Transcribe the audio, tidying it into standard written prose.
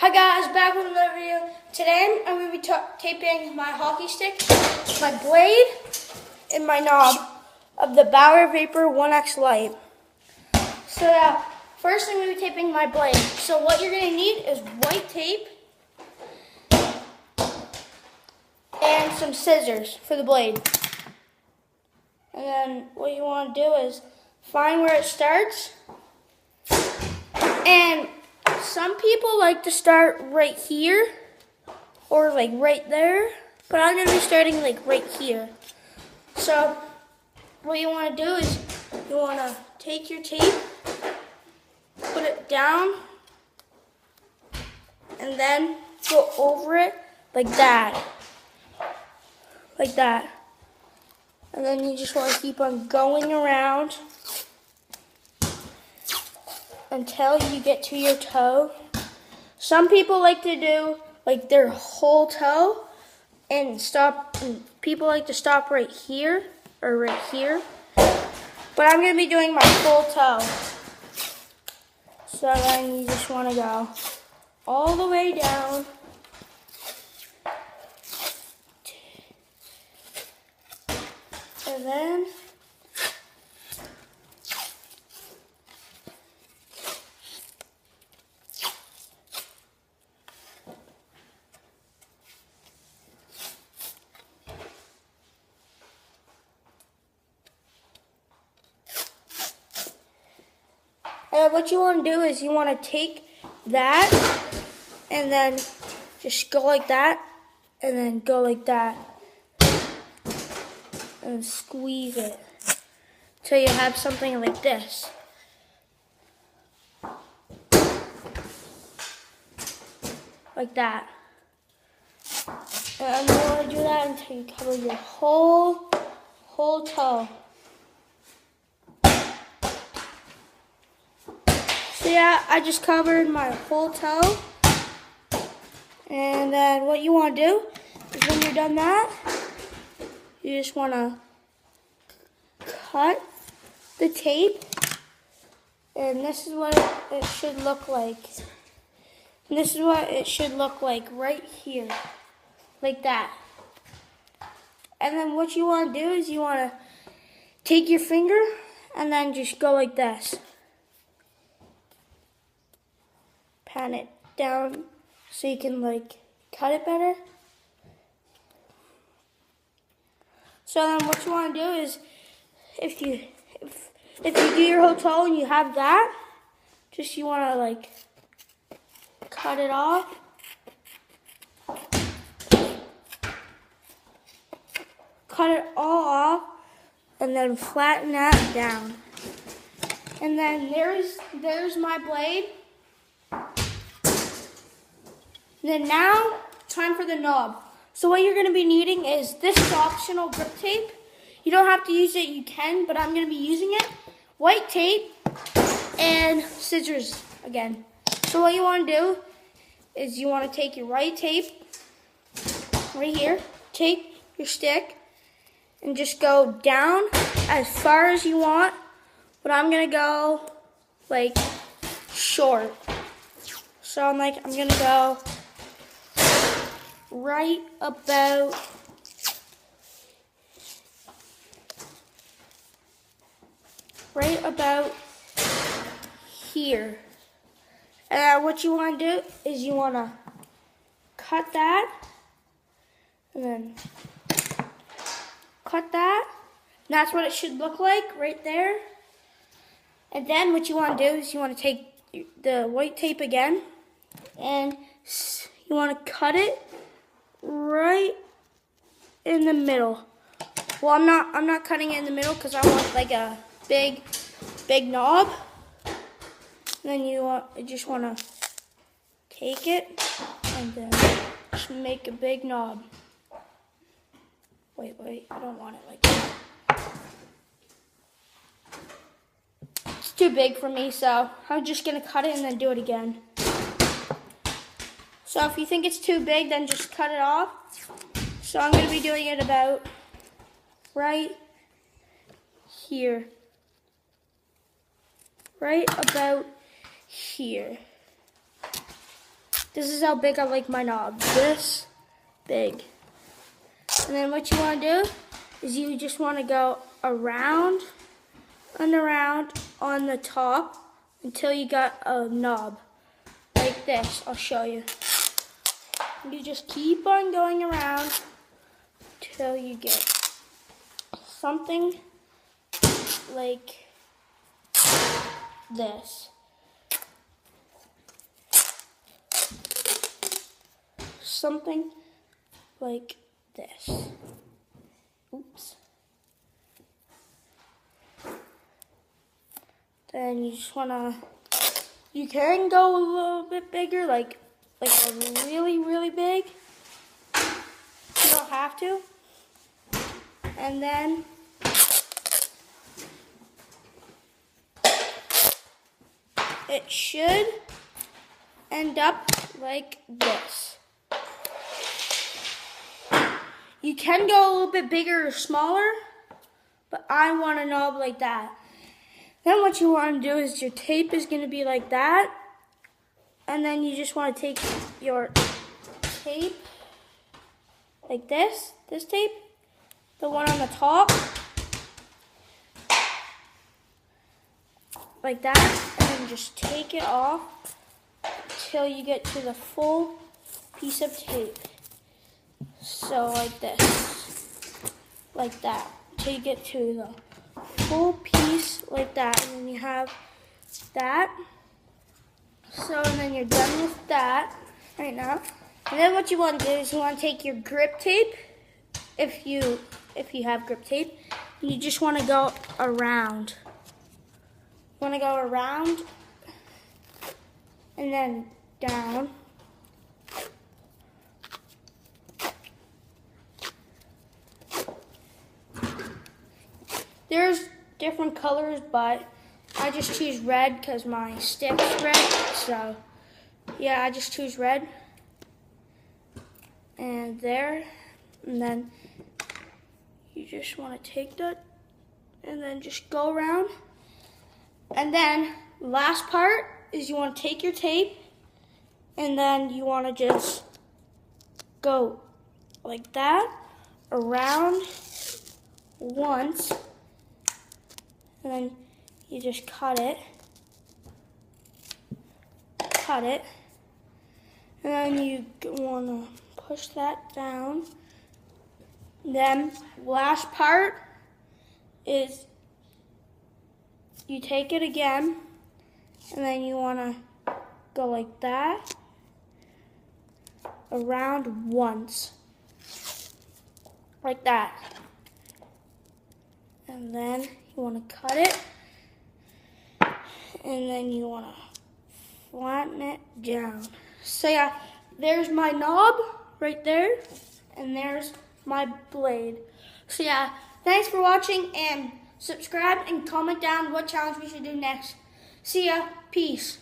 Hi guys, back with another video. Today I'm going to be taping my hockey stick, my blade, and my knob of the Bauer Vapor 1X Lite. So first I'm going to be taping my blade. So what you're going to need is white tape and some scissors for the blade. And then what you want to do is find where it starts. And some people like to start right here or like right there, but I'm going to be starting like right here. So what you want to do is you want to take your tape, put it down, and then go over it like that. Like that. And then you just want to keep on going around until you get to your toe. Some people like to do like their whole toe and stop. People like to stop right here or right here. But I'm going to be doing my full toe. So then you just want to go all the way down. And then what you want to do is you want to take that and then just go like that and then go like that and squeeze it till you have something like this. Like that. And you want to do that until you cover your whole toe. So yeah, I just covered my whole toe. And then what you want to do is when you're done that, you just want to cut the tape. And this is what it should look like. And this is what it should look like right here. Like that. And then what you want to do is you want to take your finger and then just go like this. Pan it down so you can like cut it better. So then what you want to do is if you do your whole toe and you have that, just you want to like cut it off. Cut it all off and then flatten that down. And then there's my blade. And then now, time for the knob. So what you're going to be needing is this optional grip tape. You don't have to use it, you can, but I'm going to be using it. White tape and scissors again. So what you want to do is you want to take your white tape right here, take your stick, and just go down as far as you want. But I'm going to go like short. So I'm going to go right about here. And what you want to do is you want to cut that and then cut that. And that's what it should look like right there. And then what you want to do is you want to take the white tape again and you want to cut it right in the middle. Well, I'm not cutting it in the middle because I want like a big knob. And then you just want to take it and then just make a big knob. Wait, I don't want it like that. It's too big for me, so I'm just going to cut it and then do it again. So if you think it's too big, then just cut it off. So I'm going to be doing it about right here. Right about here. This is how big I like my knob. This big. And then what you want to do is you just want to go around and around on the top until you got a knob. Like this. I'll show you. You just keep on going around till you get something like this. Something like this. Oops. Then you just wanna, you can go a little bit bigger, like a really, really big. You don't have to. And then it should end up like this. You can go a little bit bigger or smaller, but I want a knob like that. Then what you want to do is your tape is going to be like that. And then you just want to take your tape like this tape, the one on the top, like that, and then just take it off till you get to the full piece of tape. So like this, like that, till you get to the full piece like that, and then you have that. So and then you're done with that right now. And then what you want to do is you want to take your grip tape, if you have grip tape, and you just want to go around. You want to go around and then down. There's different colors, but I just choose red because my stick's red. So yeah, I just choose red. And there, and then you just want to take that and then just go around. And then last part is you want to take your tape and then you want to just go like that around once, and then you just cut it, and then you want to push that down. Then last part is you take it again, and then you want to go like that around once, like that. And then you want to cut it, and then you want to flatten it down. So yeah, there's my knob right there, and there's my blade. So yeah, thanks for watching, and subscribe and comment down what challenge we should do next. See ya, peace.